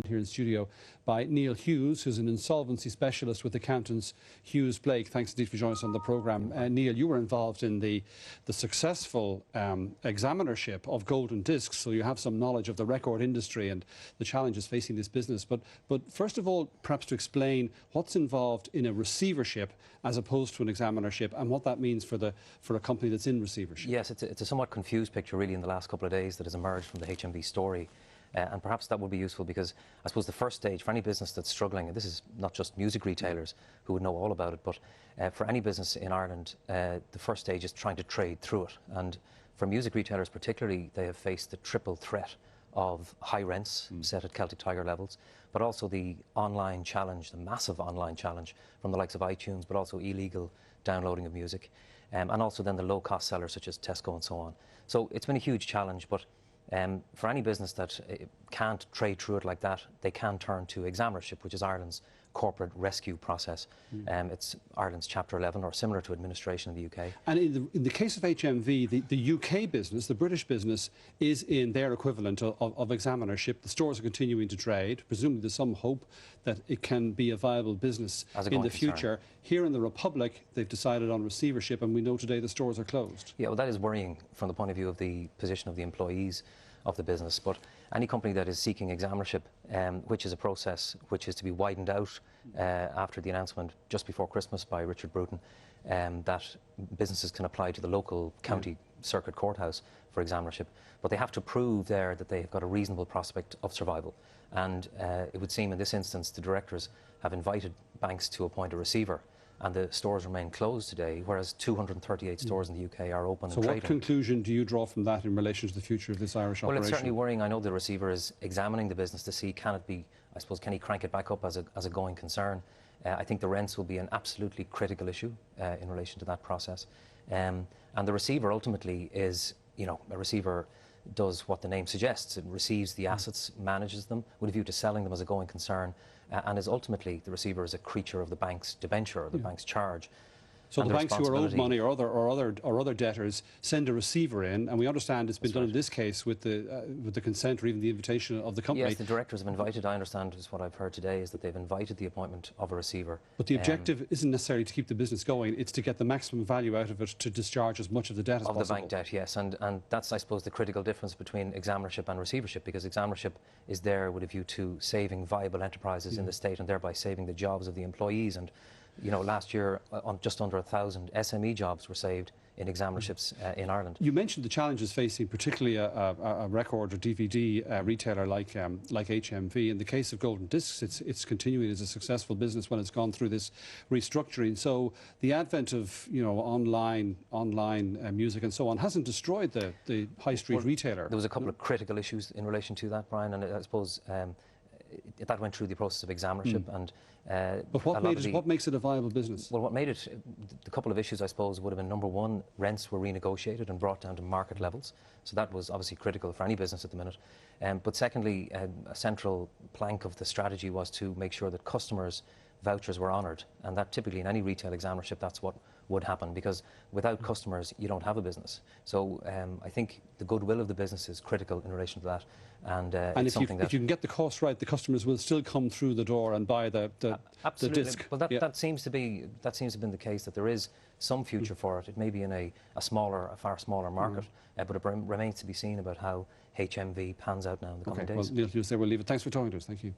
Here in studio by Neil Hughes, who's an insolvency specialist with accountants Hughes Blake. Thanks indeed for joining us on the programme. Neil, you were involved in the successful examinership of golden discs, so you have some knowledge of the record industry and the challenges facing this business. But first of all, perhaps to explain what's involved in a receivership as opposed to an examinership, and what that means for a company that's in receivership. Yes, it's a somewhat confused picture really in the last couple of days that has emerged from the HMV story. And perhaps that would be useful because I suppose the first stage for any business that's struggling, and this is not just music retailers who would know all about it, but for any business in Ireland, the first stage is trying to trade through it. And for music retailers particularly, they have faced the triple threat of high rents set at Celtic Tiger levels, but also the online challenge, the massive online challenge from the likes of iTunes, but also illegal downloading of music, and also then the low-cost sellers such as Tesco and so on. So it's been a huge challenge, but for any business that can't trade through it like that, they can turn to examinership, which is Ireland's corporate rescue process. It's Ireland's Chapter 11, or similar to administration in the UK. And in the case of HMV, the UK business, the British business, is in their equivalent of examinership. The stores are continuing to trade. Presumably there's some hope that it can be a viable business in the future. Here in the Republic, they've decided on receivership, and we know today the stores are closed. Yeah, well, that is worrying from the point of view of the position of the employees of the business. But any company that is seeking examinership, which is a process which is to be widened out after the announcement just before Christmas by Richard Bruton, that businesses can apply to the local county circuit courthouse for examinership, but they have to prove there that they've got a reasonable prospect of survival. And it would seem in this instance the directors have invited banks to appoint a receiver, and the stores remain closed today, whereas 238 stores in the UK are open and trading. So what conclusion do you draw from that in relation to the future of this Irish operation? Well, it's certainly worrying. I know the receiver is examining the business to see, can it be, I suppose, can he crank it back up as a going concern? I think the rents will be an absolutely critical issue in relation to that process. And the receiver ultimately is, you know, a receiver does what the name suggests. It receives the assets, manages them with a view to selling them as a going concern, and is ultimately, the receiver is a creature of the bank's debenture or the bank's charge. So the banks who are owed money or other debtors send a receiver in, and we understand it's been done in this case with the consent or even the invitation of the company. Yes, the directors have invited, I understand, is what I've heard today, is that they've invited the appointment of a receiver. But the objective isn't necessarily to keep the business going, it's to get the maximum value out of it to discharge as much of the debt as possible. Of the bank debt, yes, and that's, I suppose, the critical difference between examinership and receivership, because examinership is there with a view to saving viable enterprises in the state and thereby saving the jobs of the employees. And you know, last year, just under 1,000 SME jobs were saved in examinerships in Ireland. You mentioned the challenges facing particularly a record or DVD retailer like HMV. In the case of Golden Discs, it's continuing as a successful business when it's gone through this restructuring. So the advent of, you know, online music and so on hasn't destroyed the high street retailer. There was a couple of critical issues in relation to that, Brian, and I suppose that went through the process of examinership. And but what makes it a viable business? Well, what made it, the couple of issues I suppose would have been, number one, rents were renegotiated and brought down to market levels, so that was obviously critical for any business at the minute. But secondly, a central plank of the strategy was to make sure that customers' vouchers were honoured, and that typically in any retail examinership that's what would happen, because without customers you don't have a business. So I think the goodwill of the business is critical in relation to that, and it's something that, if you can get the cost right, the customers will still come through the door and buy the disc. Well, that seems to have been the case, that there is some future for it. It may be in a far smaller market, but it remains to be seen about how HMV pans out now in the coming days. Well, Neil Hughes there, we'll leave it. Thanks for talking to us. Thank you.